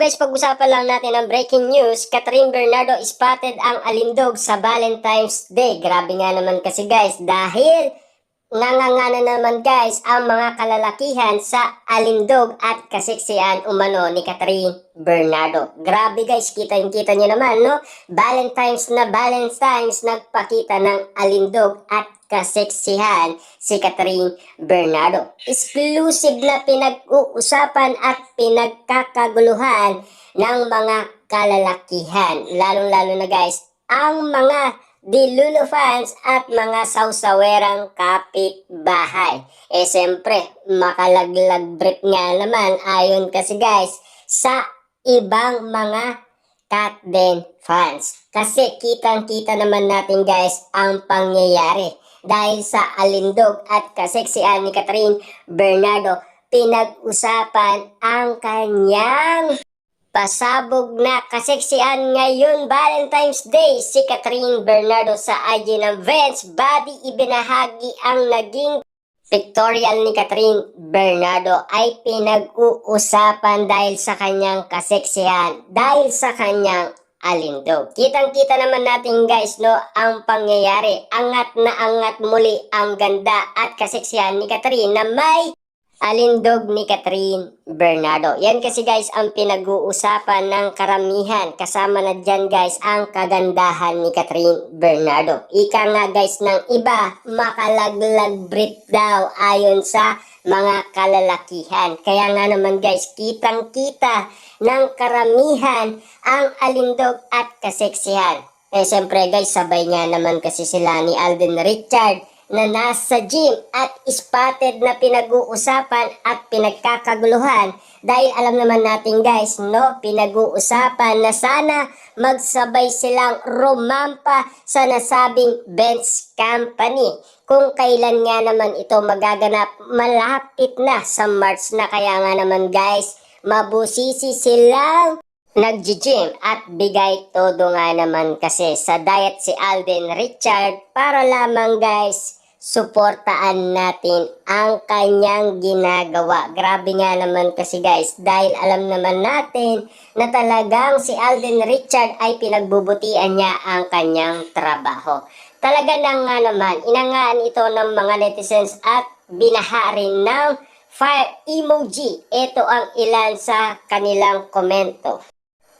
guys, pag-usapan lang natin ang breaking news. Catherine Bernardo spotted ang alindog sa Valentine's Day. Grabe nga naman kasi guys, dahil nangangana naman guys ang mga kalalakihan sa alindog at kaseksian umano ni Catherine Bernardo. Grabe guys, kita nyo naman, no? Valentine's na Valentine's, nagpakita ng alindog at kaseksihan si Catherine Bernardo. Exclusive na pinag-uusapan at pinagkakaguluhan ng mga kalalakihan. Lalong-lalo na guys, ang mga Dilulo fans at mga sausawerang kapitbahay. Siyempre, makalaglag brief nga naman ayon kasi guys sa ibang mga Katden fans. Kasi kitang-kita naman natin guys ang pangyayari. Dahil sa alindog at kaseksian ni Catherine Bernardo, pinag-usapan ang kanyang pasabog na kaseksian ngayon Valentine's Day. Si Catherine Bernardo sa IG ng Vince Bobby ibinahagi ang naging pictorial ni Catherine Bernardo ay pinag-uusapan dahil sa kanyang kaseksihan, dahil sa kanyang alindog. Kitang-kita naman natin guys, no, ang pangyayari. Angat na angat muli ang ganda at kaseksihan ni Catherine na may alindog ni Catherine Bernardo. Yan kasi guys ang pinag-uusapan ng karamihan. Kasama na dyan guys ang kagandahan ni Catherine Bernardo. Ika nga guys ng iba, makalaglag brief daw ayon sa mga kalalakihan. Kaya nga naman guys, kitang-kita ng karamihan ang alindog at kaseksihan. Siyempre guys, sabay nga naman kasi sila ni Alden Richard na nasa gym at spotted na pinag-uusapan at pinagkakaguluhan dahil alam naman natin guys, no, pinag-uusapan na sana magsabay silang rumampa sa nasabing Benz Company. Kung kailan nga naman ito magaganap, malapit na sa March na, kaya nga naman guys, mabusisi silang nag-gym at bigay todo nga naman kasi sa diet si Alden Richard para lamang guys suportaan natin ang kanyang ginagawa. Grabe nga naman kasi guys, dahil alam naman natin na talagang si Alden Richard ay pinagbubutian niya ang kanyang trabaho. Talaga na nga naman, inangaan ito ng mga netizens at binaharin ng fire emoji. Ito ang ilan sa kanilang komento.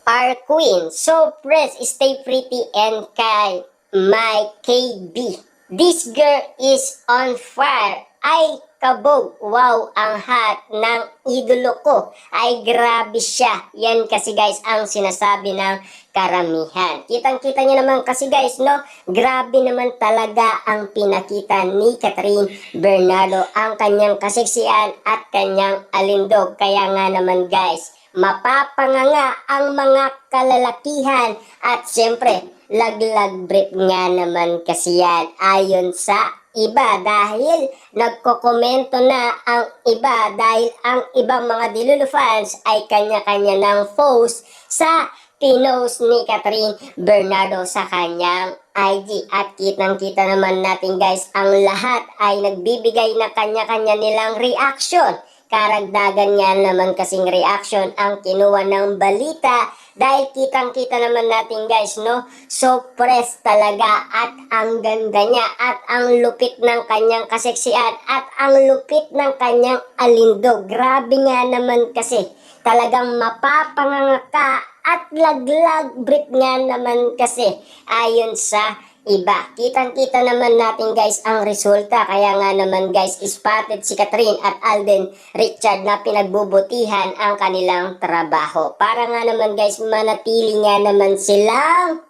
Our queen, so press, stay pretty and kind, my KB. This girl is on fire. Ay, kabog. Wow, ang hot ng idolo ko. Ay, grabe siya. Yan kasi guys ang sinasabi ng karamihan. Kitang-kita niyo naman kasi guys, no? Grabe naman talaga ang pinakita ni Catherine Bernardo, ang kanyang kaseksian at kanyang alindog. Kaya nga naman guys, mapapanganga ang mga kalalakihan at siyempre laglag brief nga naman kasi yan ayon sa iba dahil nagkokomento na ang iba dahil ang ibang mga Dilulo fans ay kanya-kanya ng post sa pinost ni Catherine Bernardo sa kanyang IG at kitang-kita naman natin guys ang lahat ay nagbibigay na kanya-kanya nilang reaction. Karagdagan nga naman kasing reaction ang kinuha ng balita dahil kitang-kita naman natin guys, no? So press talaga at ang ganda niya at ang lupit ng kanyang kaseksian at ang lupit ng kanyang alindog. Grabe nga naman kasi talagang mapapanganga ka at laglag brief nga naman kasi ayon sa iba. Kitang-kita naman natin guys ang resulta. Kaya nga naman guys, spotted si Catherine at Alden Richard na pinagbubutihan ang kanilang trabaho. Para nga naman guys, manatili nga naman silang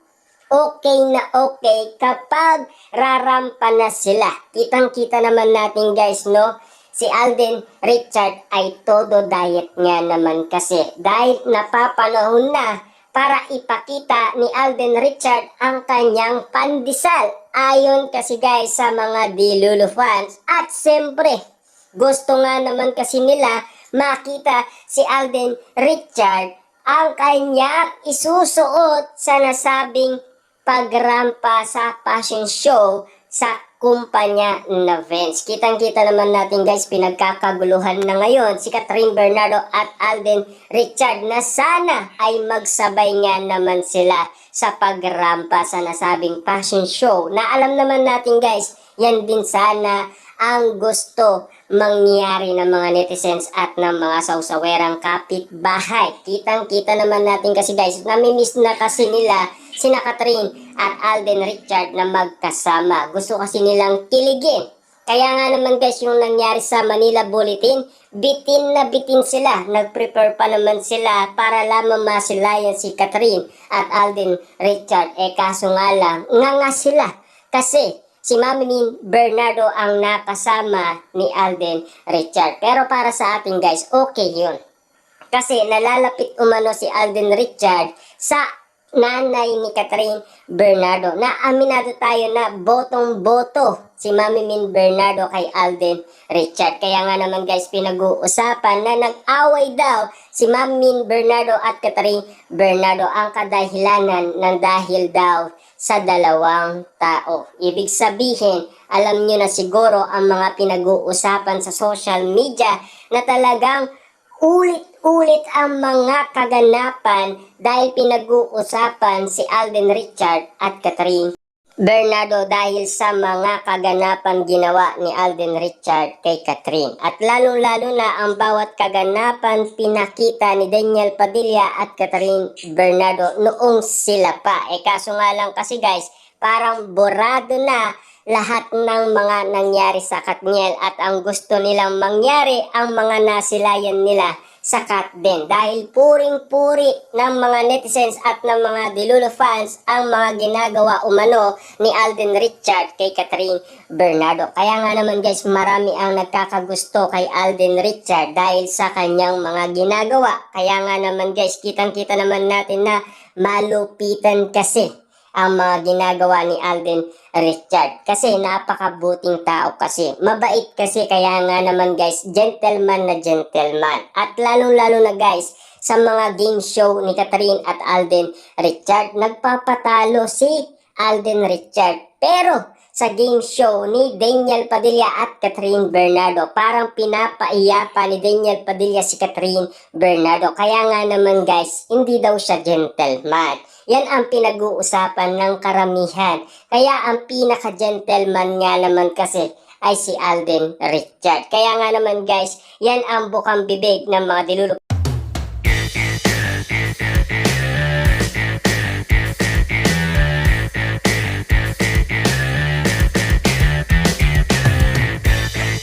okay na okay kapag rarampa na sila. Kitang-kita naman natin guys, no? Si Alden Richard ay todo diet nga naman kasi dahil napapanahon na para ipakita ni Alden Richard ang kanyang pandesal ayon kasi guys sa mga Dilulo fans. At siyempre, gusto nga naman kasi nila makita si Alden Richard ang kanyang isusuot sa nasabing pagrampa sa fashion show sa kumpanya na Vince. Kitang-kita naman natin guys, pinagkakaguluhan na ngayon si Catherine Bernardo at Alden Richard na sana ay magsabay nga naman sila sa pagrampa sa nasabing fashion show. Na alam naman natin guys, yan din sana ang gusto mangyari ng mga netizens at ng mga sausawerang kapitbahay. Kitang-kita naman natin kasi guys, namimiss na kasi nila sina Catherine at Alden Richard na magkasama. Gusto kasi nilang kiligin. Kaya nga naman guys, yung nangyari sa Manila Bulletin, bitin na bitin sila. Nag-prepare pa naman sila para lamang masilayan si Catherine at Alden Richard. Kaso nga lang, nga sila. Kasi si Mami Min Bernardo ang nakasama ni Alden Richard. Pero para sa atin guys, okay yun. Kasi nalalapit umano si Alden Richard sa nanay ni Catherine Bernardo. Na aminado tayo na botong-boto si Mami Min Bernardo kay Alden Richard. Kaya nga naman guys, pinag-uusapan na nag-away daw si Mami Min Bernardo at Catherine Bernardo ang kadahilanan ng dahil daw sa dalawang tao. Ibig sabihin, alam nyo na siguro ang mga pinag-uusapan sa social media na talagang ulit-ulit ang mga kaganapan dahil pinag-uusapan si Alden Richard at Catherine Bernardo dahil sa mga kaganapan ginawa ni Alden Richard kay Catherine. At lalong-lalo na ang bawat kaganapan pinakita ni Daniel Padilla at Catherine Bernardo noong sila pa. Kaso nga lang kasi guys, parang borado na lahat ng mga nangyari sa Katniel at ang gusto nilang mangyari ang mga nasilayan nila sa Kat din. Dahil puring-puri ng mga netizens at ng mga Dilulo fans ang mga ginagawa umano ni Alden Richard kay Catherine Bernardo. Kaya nga naman guys, marami ang nagkakagusto kay Alden Richard dahil sa kanyang mga ginagawa. Kaya nga naman guys, kitang-kita naman natin na malupitan kasi ang mga ginagawa ni Alden Richard. Kasi napakabuting tao kasi. Mabait kasi, kaya nga naman guys, gentleman na gentleman. At lalong-lalo na guys, sa mga game show ni Catherine at Alden Richard, nagpapatalo si Alden Richard. Pero sa game show ni Daniel Padilla at Catherine Bernardo, parang pinapaiya pa ni Daniel Padilla si Catherine Bernardo. Kaya nga naman guys, hindi daw siya gentleman. Yan ang pinag-uusapan ng karamihan. Kaya ang pinaka-gentleman nga naman kasi ay si Alden Richard. Kaya nga naman guys, yan ang bukang bibig ng mga Dilulo